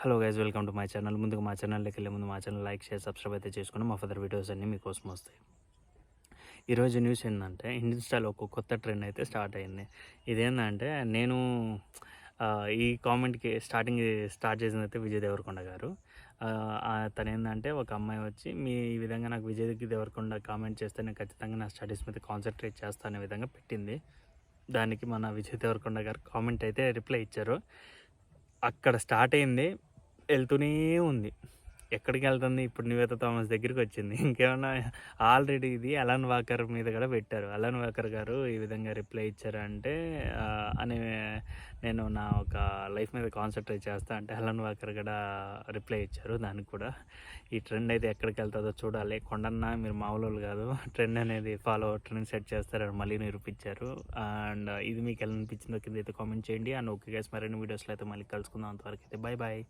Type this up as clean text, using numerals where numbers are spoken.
Hello guys, welcome to my channel. ముందుగా మా ఛానల్లోకి వెళ్ళే ముందు మా ఛానల్ లైక్, షేర్, సబ్స్క్రైబ్ అయితే చేసుకుని మా ఫర్దర్ వీడియోస్ అన్నీ మీకోసం వస్తాయి. ఈరోజు న్యూస్ ఏంటంటే ఇన్స్టాలో ఒక కొత్త ట్రెండ్ అయితే స్టార్ట్ అయింది. ఇదేంటంటే నేను ఈ కామెంట్కి స్టార్ట్ చేసింది అయితే విజయ్ దేవరకొండ గారు. తను ఏంటంటే ఒక అమ్మాయి వచ్చి ఈ విధంగా నాకు విజయ్ దేవరకొండ కామెంట్ చేస్తే నేను ఖచ్చితంగా నా స్టడీస్ మీద కాన్సన్ట్రేట్ చేస్తాను అనే విధంగా పెట్టింది. దానికి మన విజయ్ దేవరకొండ గారు కామెంట్ అయితే రిప్లై ఇచ్చారు. అక్కడ స్టార్ట్ అయింది, వెళ్తూనే ఉంది. ఎక్కడికి వెళ్తుంది? ఇప్పుడు నివేత థామస్ దగ్గరికి వచ్చింది. ఇంకేమన్నా ఆల్రెడీ ఇది అలన్ వాకర్ మీద కూడా పెట్టారు. అలన్ వాకర్ గారు ఈ విధంగా రిప్లై ఇచ్చారంటే అని నేను నా ఒక లైఫ్ మీద కాన్సన్ట్రేట్ చేస్తా అంటే అలన్ వాకర్ కూడా రిప్లై ఇచ్చారు. దానికి కూడా ఈ ట్రెండ్ అయితే ఎక్కడికి వెళ్తుందో చూడాలి. కొండన్న మీరు మామూలు కాదు, ట్రెండ్ అనేది ట్రెండ్ సెట్ చేస్తారని మళ్ళీ నిరూపించారు. అండ్ ఇది మీకు ఎలా అనిపించిందో కింద అయితే కామెంట్ చేయండి. అండ్ ఓకే గైస్, మరిన్ని వీడియోస్లో అయితే మళ్ళీ కలుసుకుందాం. అంతవరకు అయితే బాయ్ బాయ్.